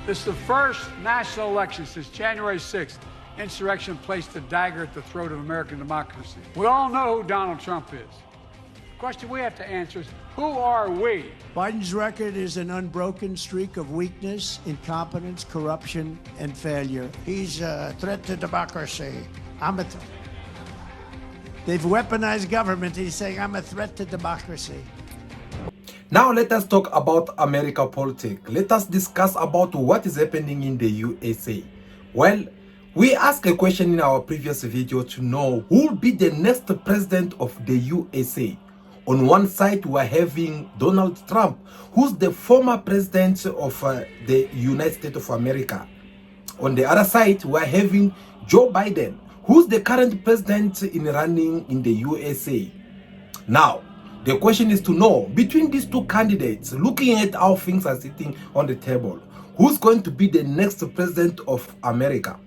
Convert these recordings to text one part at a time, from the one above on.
This is the first national election since January 6th. Insurrection placed a dagger at the throat of American democracy. We all know who Donald Trump is. The question we have to answer is, who are we? Biden's record is an unbroken streak of weakness, incompetence, corruption, and failure. He's a threat to democracy. They've weaponized government. He's saying, I'm a threat to democracy. Now let us talk about America politics. Let us discuss about what is happening in the USA. Well, we asked a question in our previous video to know who will be the next president of the USA. On one side, we are having Donald Trump, who's the former president of the United States of America. On the other side, we are having Joe Biden, who's the current president in running in the USA. Now, the question is to know, between these two candidates, looking at how things are sitting on the table, who's going to be the next president of America?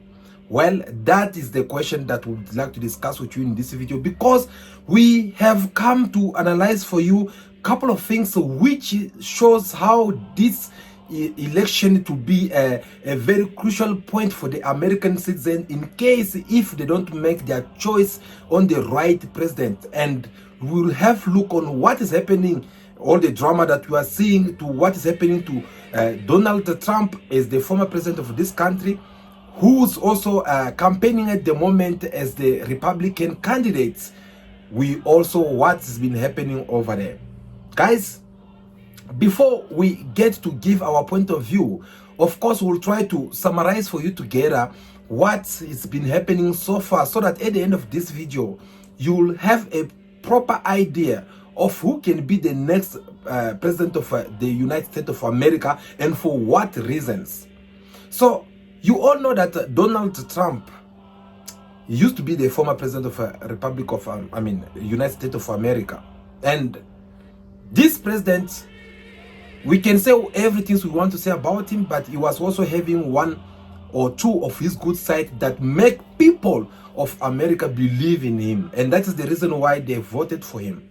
Well, that is the question that we would like to discuss with you in this video, because we have come to analyze for you a couple of things which shows how this election to be a very crucial point for the American citizen in case if they don't make their choice on the right president. And we'll have a look on what is happening, all the drama that we are seeing, to what is happening to Donald Trump as the former president of this country, who's also campaigning at the moment as the Republican candidates. We also what's been happening over there. Guys, before we get to give our point of view, of course we'll try to summarize for you together what has been happening so far, so that at the end of this video you'll have a proper idea of who can be the next president of the United States of America and for what reasons. So you all know that Donald Trump used to be the former president of Republic of United States of America, and this president, we can say everything we want to say about him, but he was also having one or two of his good sides that make people of America believe in him, and that is the reason why they voted for him.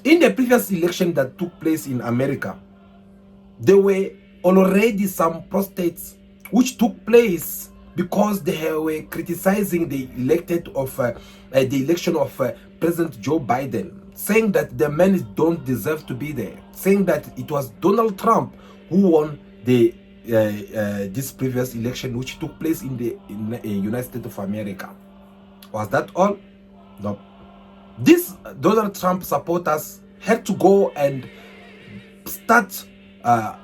In the previous election that took place in America, there were already some protests which took place because they were criticizing the election of President Joe Biden, saying that the men don't deserve to be there, saying that it was Donald Trump who won the this previous election which took place in the United States of America. Was that all? No. These Donald Trump supporters had to go and start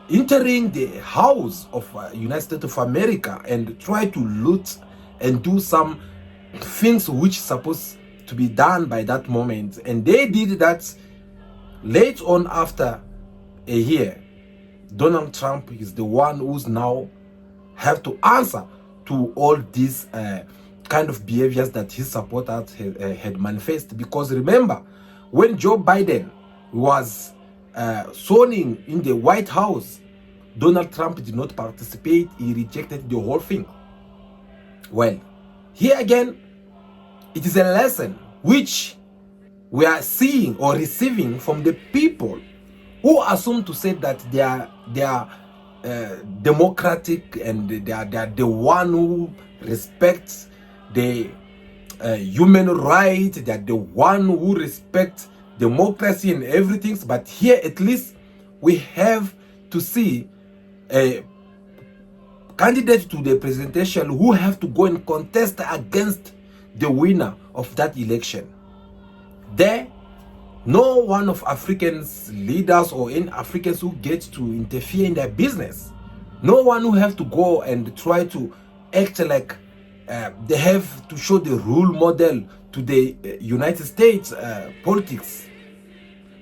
entering the house of United States of America and try to loot and do some things which supposed to be done by that moment. And they did that. Late on, after a year, Donald Trump is the one who's now have to answer to all these kind of behaviors that his supporters had manifested. Because remember, when Joe Biden was sworn in the White House, Donald Trump did not participate. He rejected the whole thing. Well, here again, it is a lesson which we are seeing or receiving from the people who assume to say that they are democratic and they are the one who respects the human rights. They are the one who respects democracy and everything. But here at least we have to see a candidate to the presidential who have to go and contest against the winner of that election. There, no one of Africans leaders or any Africans who get to interfere in their business. No one who have to go and try to act like they have to show the role model to the United States politics.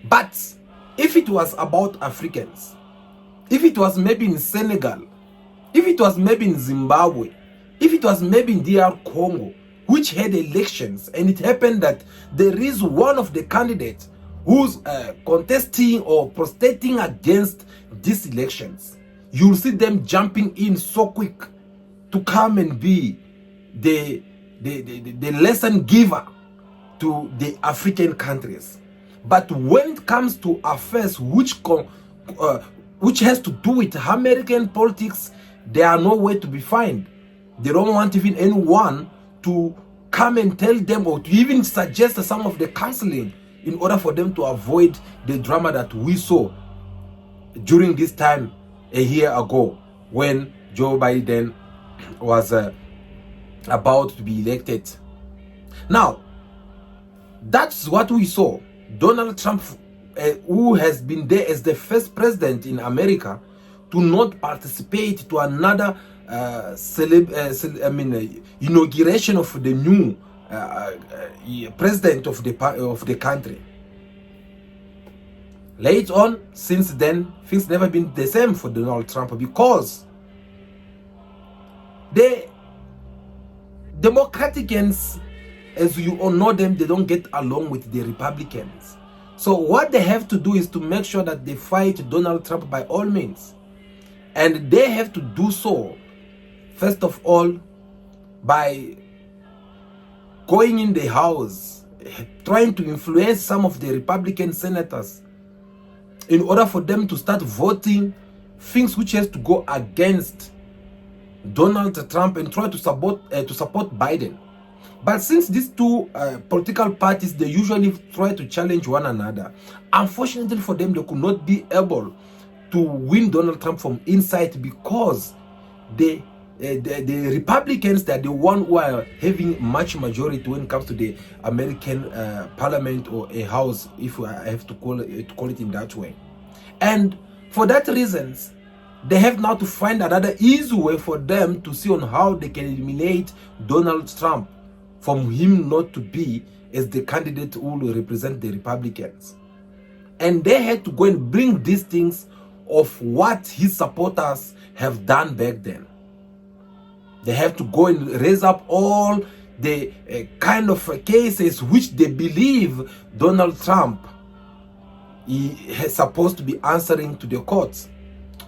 But if it was about Africans, if it was maybe in Senegal, if it was maybe in Zimbabwe, if it was maybe in DR Congo, which had elections, and it happened that there is one of the candidates who's contesting or protesting against these elections, you'll see them jumping in so quick to come and be the lesson giver to the African countries. But when it comes to affairs which has to do with American politics, they are nowhere to be found. They don't want even anyone to come and tell them or to even suggest some of the counseling in order for them to avoid the drama that we saw during this time a year ago when Joe Biden was about to be elected. Now, that's what we saw. Donald Trump, who has been there as the first president in America to not participate to another inauguration of the new president of the country. Later on, since then, things never been the same for Donald Trump, because the Democrats, as you all know them, they don't get along with the Republicans. So what they have to do is to make sure that they fight Donald Trump by all means. And they have to do so, first of all, by going in the House, trying to influence some of the Republican senators in order for them to start voting things which has to go against Donald Trump and try to support Biden. But since these two political parties, they usually try to challenge one another, unfortunately for them, they could not be able to win Donald Trump from inside, because the Republicans, that the one who are having much majority when it comes to the American parliament or a house, if I have to call it in that way. And for that reasons, they have now to find another easy way for them to see on how they can eliminate Donald Trump, from him not to be as the candidate who will represent the Republicans. And they had to go and bring these things of what his supporters have done back then. They have to go and raise up all the kind of cases which they believe Donald Trump is supposed to be answering to the courts.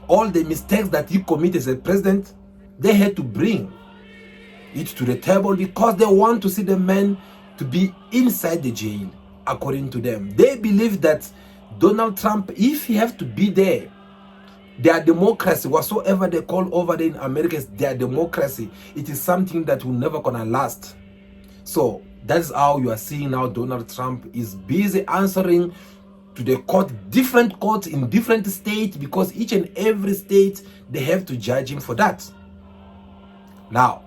All the mistakes that he committed as a president, they had to bring it to the table, because they want to see the man to be inside the jail, according to them. They believe that Donald Trump, if he have to be there, their democracy, whatsoever they call over there in America, is their democracy. It is something that will never gonna last. So that's how you are seeing now Donald Trump is busy answering to the court, different courts in different states, because each and every state, they have to judge him for that. Now,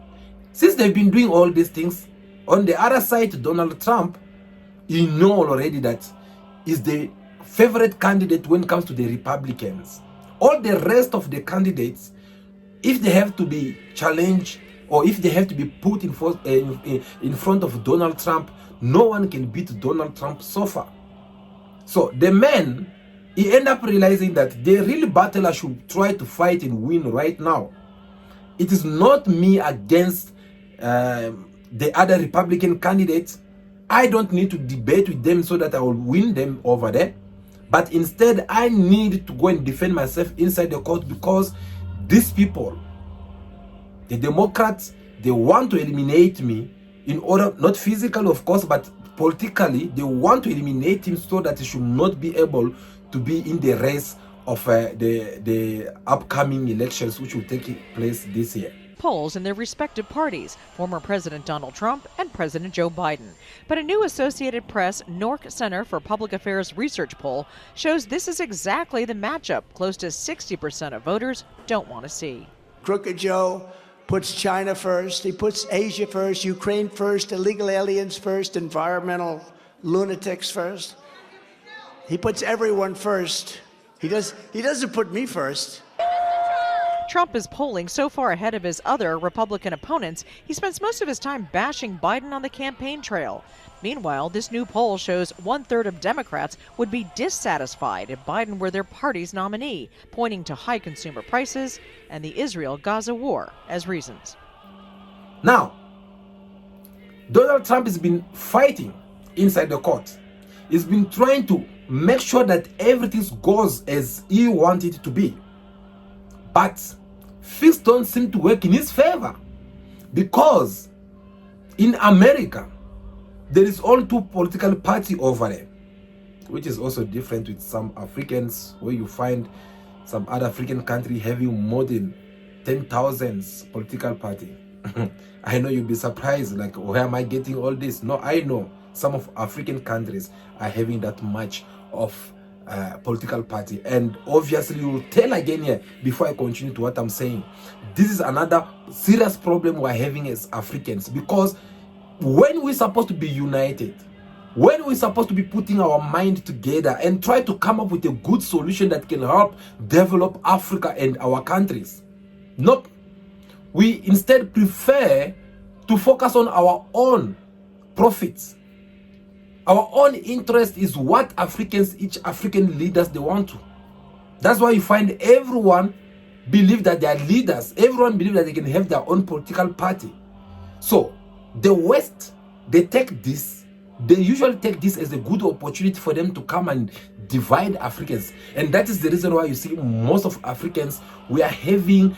since they've been doing all these things, on the other side, Donald Trump, you know already that is the favorite candidate when it comes to the Republicans. All the rest of the candidates, if they have to be challenged or if they have to be put in front of Donald Trump, no one can beat Donald Trump so far. So the man, he ended up realizing that the real battle I should try to fight and win right now, it is not me against the other Republican candidates. I don't need to debate with them so that I will win them over there. But instead, I need to go and defend myself inside the court, because these people, the Democrats, they want to eliminate me in order, not physically of course, but politically, they want to eliminate him so that he should not be able to be in the race of the upcoming elections, which will take place this year. Polls in their respective parties, former President Donald Trump and President Joe Biden. But a new Associated Press Nork Center for Public Affairs research poll shows this is exactly the matchup close to 60% of voters don't want to see. Crooked Joe puts China first, he puts Asia first, Ukraine first, illegal aliens first, environmental lunatics first. He puts everyone first. He doesn't put me first. Trump is polling so far ahead of his other Republican opponents, he spends most of his time bashing Biden on the campaign trail. Meanwhile, this new poll shows 1/3 of Democrats would be dissatisfied if Biden were their party's nominee, pointing to high consumer prices and the Israel-Gaza war as reasons. Now, Donald Trump has been fighting inside the court. He's been trying to make sure that everything goes as he wanted it to be. But things don't seem to work in his favor, because in America, there is all two political parties over there, which is also different with some Africans, where you find some other African country having more than 10,000 political party. I know you'll be surprised, like, where am I getting all this? No, I know some of African countries are having that much of political party. And obviously, you will tell again here, before I continue to what I'm saying, this is another serious problem we're having as Africans, because when we're supposed to be united, when we're supposed to be putting our mind together and try to come up with a good solution that can help develop Africa and our countries, nope, we instead prefer to focus on our own profits. Our own interest is what Africans, each African leaders, they want to. That's why you find everyone believe that they are leaders. Everyone believe that they can have their own political party. So the West, they usually take this as a good opportunity for them to come and divide Africans. And that is the reason why you see most of Africans, we are having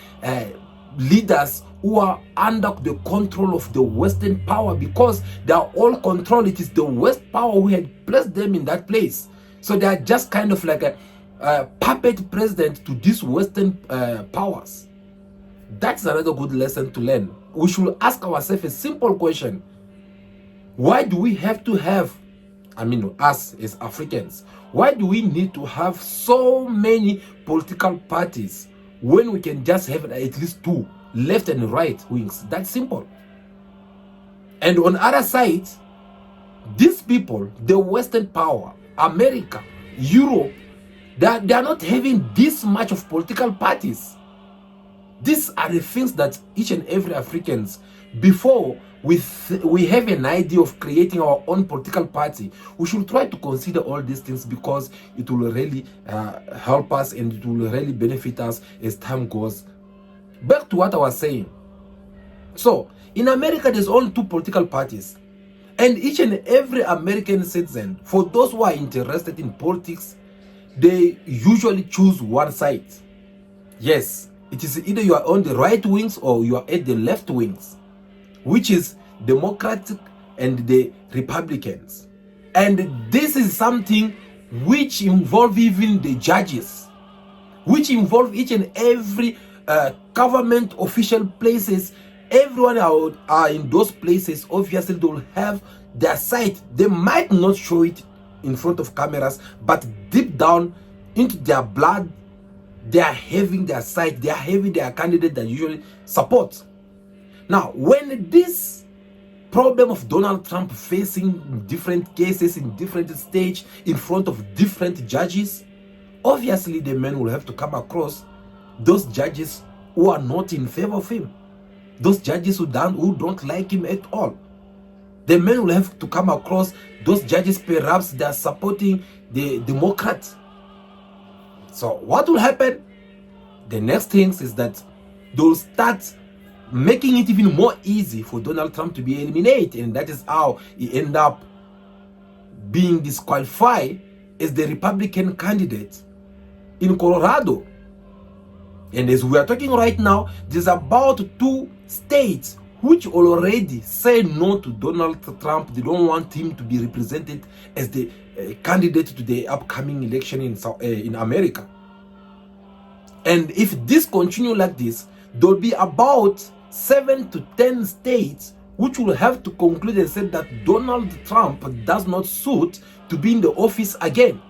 leaders who are under the control of the Western power, because they are all controlled. It is the West power who had placed them in that place. So they are just kind of like a puppet president to these Western powers. That's another good lesson to learn. We should ask ourselves a simple question. Why do we have to have, us as Africans, why do we need to have so many political parties when we can just have at least two, left and right wings? That's simple. And on the other side, these people, the Western power, America, Europe, they are not having this much of political parties. These are the things that each and every Africans, before we have an idea of creating our own political party, we should try to consider all these things, because it will really help us and it will really benefit us as time goes. Back to what I was saying. So in America, there's only two political parties, and each and every American citizen, for those who are interested in politics, they usually choose one side. Yes, it is either you are on the right wings or you are at the left wings, which is Democratic and the Republicans. And this is something which involves even the judges, which involve each and every government official places. Everyone are in those places. Obviously, they will have their side. They might not show it in front of cameras, but deep down into their blood, they are having their side. They are having their candidate that usually support. Now, when this problem of Donald Trump facing different cases in different stage in front of different judges, obviously the men will have to come across those judges who are not in favor of him, those judges who don't like him at all. The men will have to come across those judges, perhaps they are supporting the Democrats. So what will happen? The next thing is that they will start making it even more easy for Donald Trump to be eliminated, and that is how he ended up being disqualified as the Republican candidate in Colorado. And as we are talking right now, there's about 2 states which already say no to Donald Trump. They don't want him to be represented as the candidate to the upcoming election in America. And if this continues like this, there will be about 7 to 10 states which will have to conclude and say that Donald Trump does not suit to be in the office again.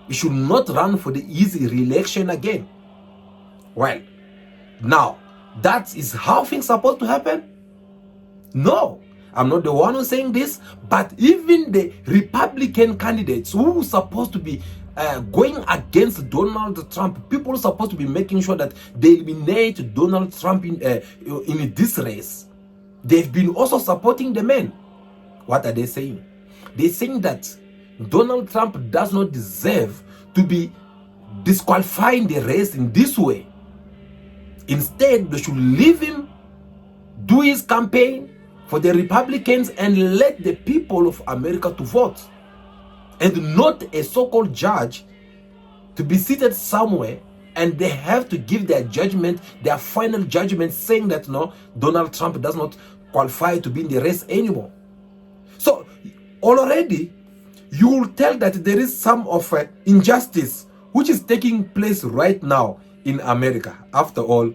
He should not run for the easy re-election again. Well, now, that is how things are supposed to happen? No, I'm not the one who's saying this, but even the Republican candidates who are supposed to be going against Donald Trump, people are supposed to be making sure that they eliminate Donald Trump in this race. They've been also supporting the men. What are they saying? They're saying that Donald Trump does not deserve to be disqualifying the race in this way. Instead, they should leave him do his campaign for the Republicans and let the people of America to vote, and not a so-called judge to be seated somewhere and they have to give their judgment, their final judgment, saying that no, Donald Trump does not qualify to be in the race anymore. So already you will tell that there is some of injustice which is taking place right now in America. After all,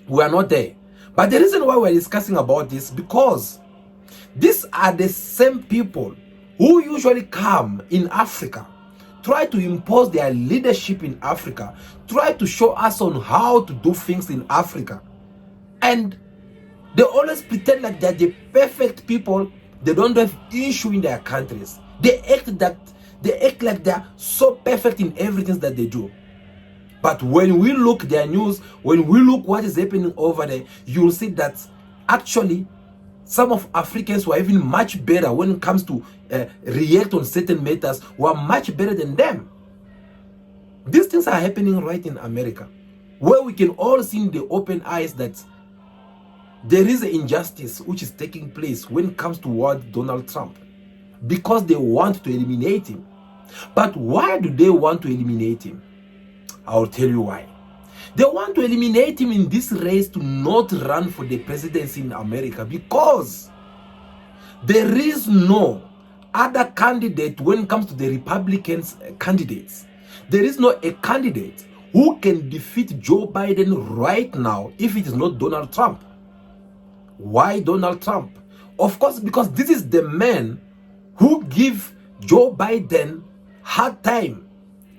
We are not there. But the reason why we're discussing about this, because these are the same people who usually come in Africa, try to impose their leadership in Africa, try to show us on how to do things in Africa. And they always pretend like they're the perfect people. They don't have issue in their countries. They act like they're so perfect in everything that they do. But when we look their news, when we look what is happening over there, you'll see that actually some of Africans who are even much better when it comes to react on certain matters, were much better than them. These things are happening right in America, where we can all see in the open eyes that there is an injustice which is taking place when it comes toward Donald Trump, because they want to eliminate him. But why do they want to eliminate him? I'll tell you why. They want to eliminate him in this race to not run for the presidency in America, because there is no other candidate when it comes to the Republicans candidates. There is no a candidate who can defeat Joe Biden right now if it is not Donald Trump. Why Donald Trump? Of course, because this is the man who gave Joe Biden hard time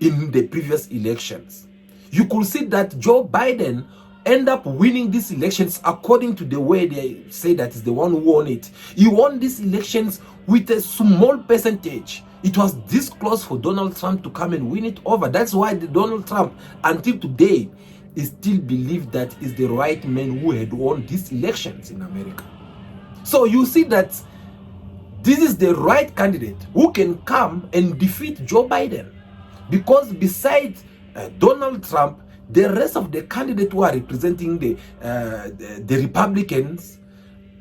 in the previous elections. You could see that Joe Biden end up winning these elections according to the way they say that is the one who won it. He won these elections with a small percentage. It was this close for Donald Trump to come and win it over. That's why Donald Trump, until today, is still believed that is the right man who had won these elections in America. So you see that this is the right candidate who can come and defeat Joe Biden. Because besides Donald Trump, the rest of the candidates who are representing the Republicans,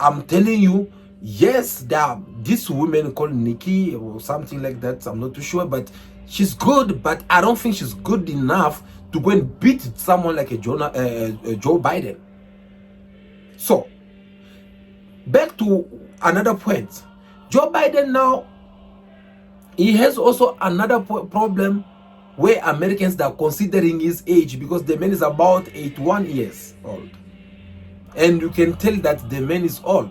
I'm telling you, yes, there are this woman called Nikki or something like that. I'm not too sure, but she's good. But I don't think she's good enough to go and beat someone like a Joe Biden. So, back to another point. Joe Biden now, he has also another problem where Americans are considering his age, because the man is about 81 years old. And you can tell that the man is old.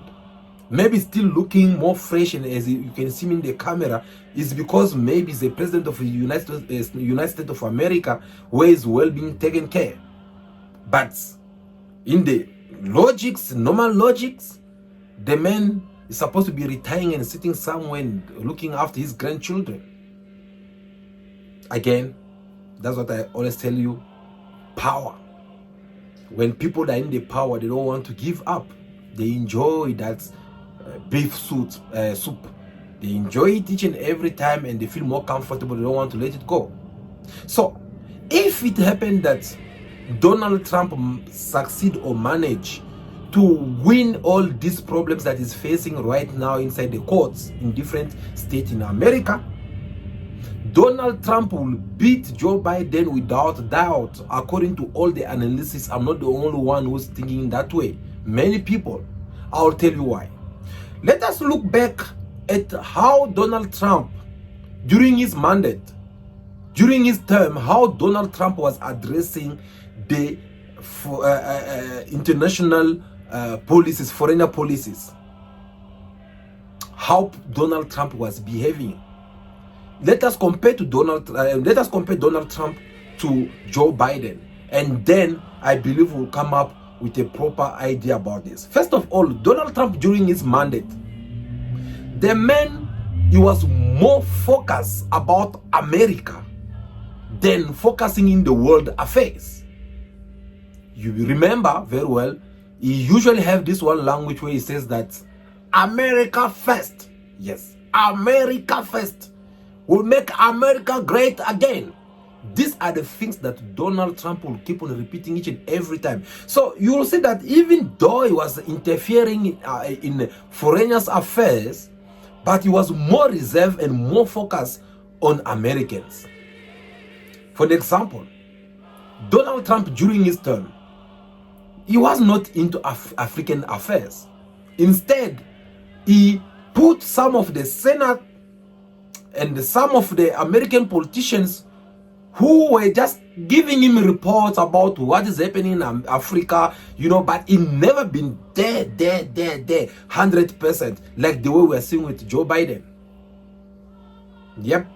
Maybe still looking more fresh, and as you can see him in the camera, is because maybe he's the president of the United States of America, where he's well being taken care. But in the logics, normal logics, the man is supposed to be retiring and sitting somewhere and looking after his grandchildren. Again, that's what I always tell you. Power. When people are in the power, they don't want to give up. They enjoy that beef soup. They enjoy it each and every time, and they feel more comfortable. They don't want to let it go. So, if it happened that Donald Trump succeed or manage to win all these problems that is facing right now inside the courts in different states in America, Donald Trump will beat Joe Biden without doubt, according to all the analysis. I'm not the only one who's thinking that way. Many people. I'll tell you why. Let us look back at how Donald Trump, during his mandate, during his term, how Donald Trump was addressing the international policies, foreign policies. How Donald Trump was behaving. Let us compare Donald Trump to Joe Biden, and then I believe we'll come up with a proper idea about this. First of all, Donald Trump during his mandate, the man, he was more focused about America than focusing in the world affairs. You remember very well, he usually have this one language where he says that America first. Yes, America first. We'll make America great again. These are the things that Donald Trump will keep on repeating each and every time. So you will see that even though he was interfering in foreign affairs, but he was more reserved and more focused on Americans. For example, Donald Trump during his term, he was not into African affairs. Instead, he put some of the Senate and some of the American politicians who were just giving him reports about what is happening in Africa, you know, but it never been there, 100%, like the way we're seeing with Joe Biden. Yep.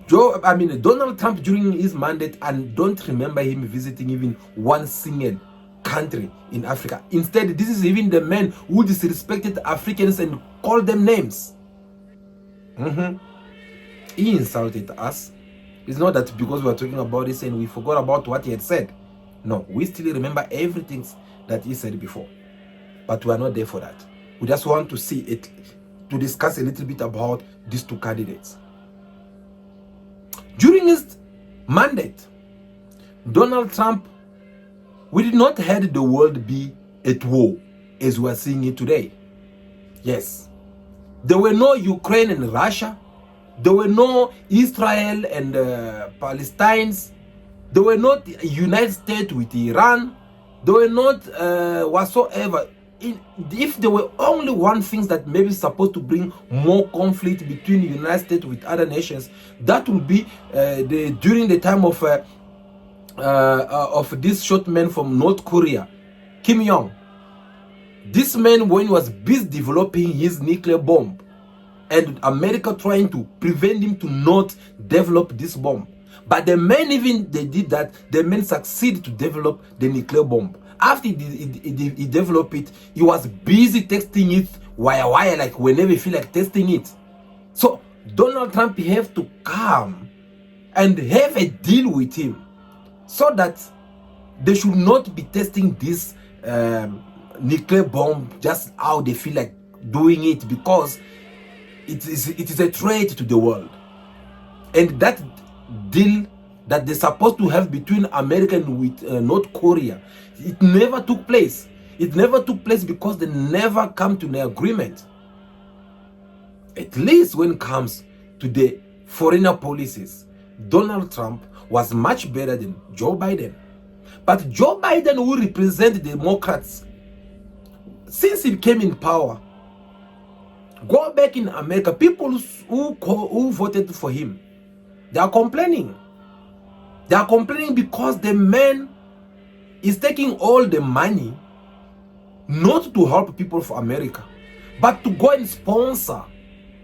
Donald Trump during his mandate, and don't remember him visiting even one single country in Africa. Instead, this is even the man who disrespected Africans and called them names. He insulted us. It's not that because we're talking about this and we forgot about what he had said. No, we still remember everything that he said before. But we are not there for that. We just want to see it, to discuss a little bit about these two candidates. During his mandate, Donald Trump, we did not have the world be at war as we are seeing it today. Yes. There were no Ukraine and Russia. There were no Israel and Palestinians. There were not United States with Iran. There were not whatsoever. If there were only one thing that maybe is supposed to bring more conflict between the United States with other nations, that would be during the time of this short man from North Korea, Kim Jong. This man, when he was busy developing his nuclear bomb, and America trying to prevent him to not develop this bomb. But the man, even they did that, the man succeeded to develop the nuclear bomb. After he developed it, he was busy testing it wire, like whenever he feel like testing it. So Donald Trump have to come and have a deal with him so that they should not be testing this nuclear bomb just how they feel like doing it, because it is a threat to the world. And that deal that they're supposed to have between America and with North Korea, it never took place. It never took place because they never come to an agreement. At least when it comes to the foreign policies, Donald Trump was much better than Joe Biden. But Joe Biden, who represents the Democrats, since he came in power, go back in America, people who voted for him, they are complaining. They are complaining because the man is taking all the money not to help people of America, but to go and sponsor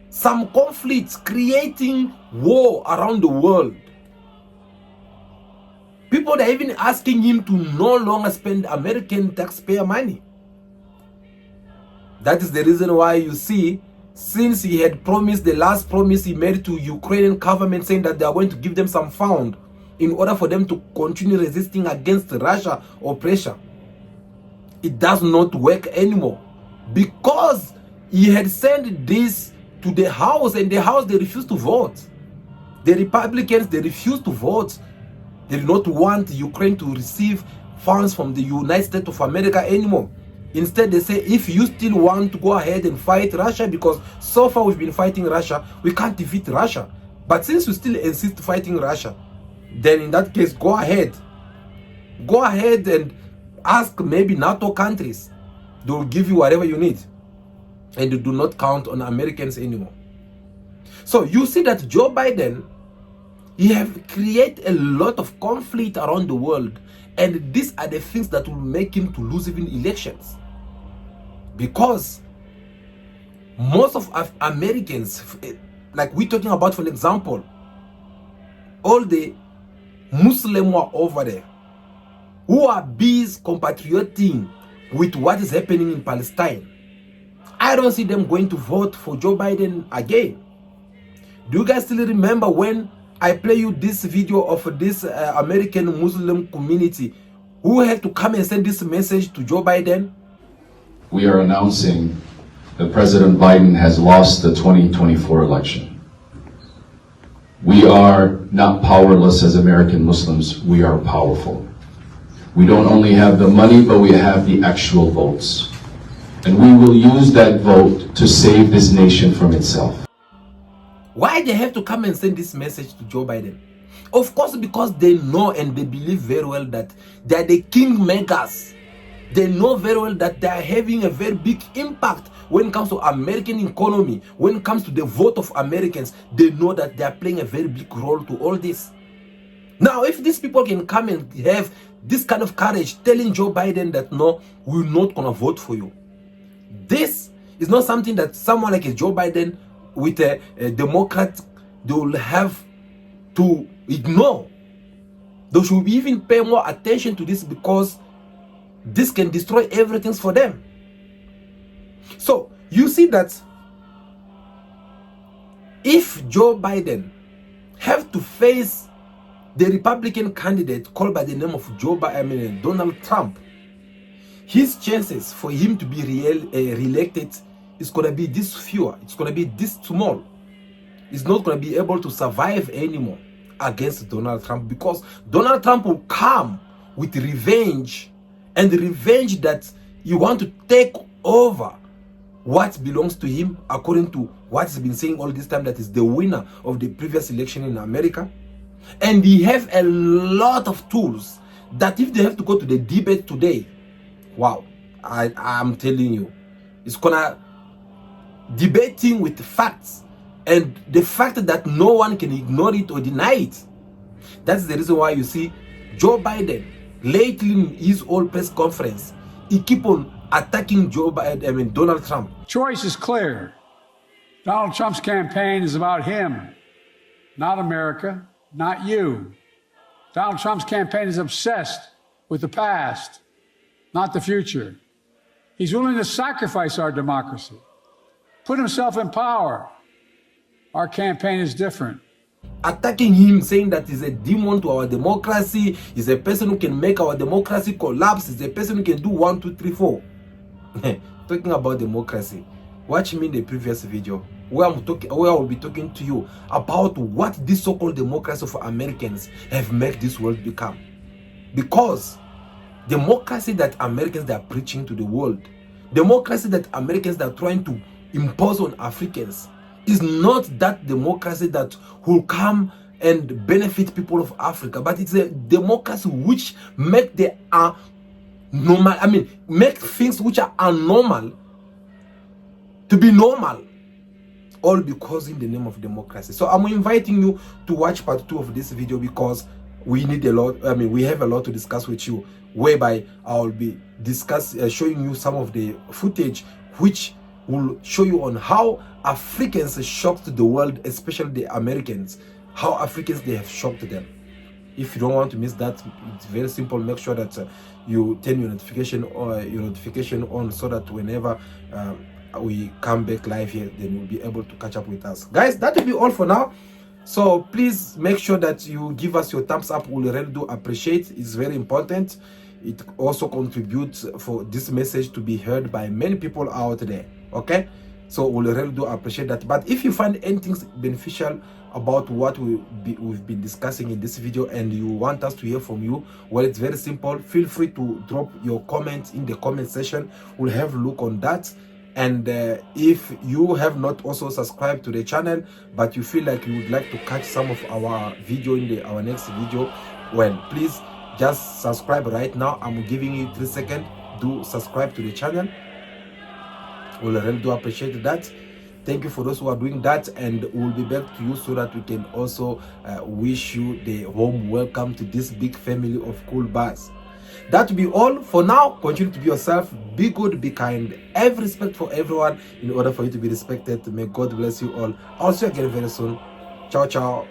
some conflicts, creating war around the world. People are even asking him to no longer spend American taxpayer money. That is the reason why you see, since he had promised, the last promise he made to Ukrainian government, saying that they are going to give them some fund in order for them to continue resisting against Russia oppression, it does not work anymore, because he had sent this to the House, and the House, they refused to vote. The Republicans, they refused to vote. They do not want Ukraine to receive funds from the United States of America anymore. Instead, they say, if you still want to go ahead and fight Russia, because so far we've been fighting Russia, we can't defeat Russia. But since you still insist fighting Russia, then in that case, go ahead. Go ahead and ask maybe NATO countries. They will give you whatever you need. And you do not count on Americans anymore. So you see that Joe Biden, he have created a lot of conflict around the world. And these are the things that will make him to lose even elections. Because most of Americans, like we're talking about, for example, all the Muslims who are over there, who are busy compatrioting with what is happening in Palestine, I don't see them going to vote for Joe Biden again. Do you guys still remember when I play you this video of this American Muslim community who had to come and send this message to Joe Biden? We are announcing that President Biden has lost the 2024 election. We are not powerless as American Muslims, we are powerful. We don't only have the money, but we have the actual votes. And we will use that vote to save this nation from itself. Why they have to come and send this message to Joe Biden? Of course, because they know and they believe very well that they are the kingmakers. They know very well that they are having a very big impact when it comes to American economy, when it comes to the vote of Americans. They know that they are playing a very big role to all this. Now, if these people can come and have this kind of courage, telling Joe Biden that no, we're not gonna vote for you, this is not something that someone like a Joe Biden with a Democrat, they will have to ignore. They should even pay more attention to this, because this can destroy everything for them. So you see that if Joe Biden have to face the Republican candidate called by the name of Donald Trump, his chances for him to be re-elected is going to be this fewer. It's going to be this small. He's not going to be able to survive anymore against Donald Trump, because Donald Trump will come with revenge, and the revenge that you want to take over what belongs to him, according to what he's been saying all this time, that is the winner of the previous election in America. And he have a lot of tools that if they have to go to the debate today, wow, I'm telling you, it's gonna debating with facts, and the fact that no one can ignore it or deny it. That's the reason why you see Joe Biden lately in his whole press conference, he keep on attacking Donald Trump. Choice is clear. Donald Trump's campaign is about him, not America, not you. Donald Trump's campaign is obsessed with the past, not the future. He's willing to sacrifice our democracy, put himself in power. Our campaign is different. Attacking him, saying that he's a demon to our democracy, he's a person who can make our democracy collapse, he's a person who can do 1, 2, 3, 4. Talking about democracy, watch me in the previous video where I will be talking to you about what this so-called democracy for Americans have made this world become. Because democracy that Americans they are preaching to the world, democracy that Americans are trying to impose on Africans, is not that democracy that will come and benefit people of Africa, but it's a democracy which make the normal, make things which are abnormal to be normal, all because in the name of democracy. So I'm inviting you to watch part 2 of this video, because we need a lot, we have a lot to discuss with you, whereby I'll be showing you some of the footage which will show you on how Africans shocked the world, especially the Americans, how Africans they have shocked them. If you don't want to miss that, it's very simple. Make sure that you turn your notification on, so that whenever we come back live here, then you'll be able to catch up with us. Guys, that will be all for now. So please make sure that you give us your thumbs up. We really do appreciate. It's very important. It also contributes for this message to be heard by many people out there. Okay, so we really do appreciate that. But if you find anything beneficial about what we've been discussing in this video, and you want us to hear from you, well, it's very simple. Feel free to drop your comments in the comment section. We'll have a look on that. And if you have not also subscribed to the channel, but you feel like you would like to catch some of our video in our next video, well, please just subscribe right now. I'm giving you 3 seconds. Do subscribe to the channel. We'll really do appreciate that. Thank you for those who are doing that, and we'll be back to you so that we can also wish you the warm welcome to this big family of cool bars. That will be all for now. Continue to be yourself, be good, be kind, have respect for everyone in order for you to be respected. May God bless you all. I'll see you again very soon. Ciao, ciao.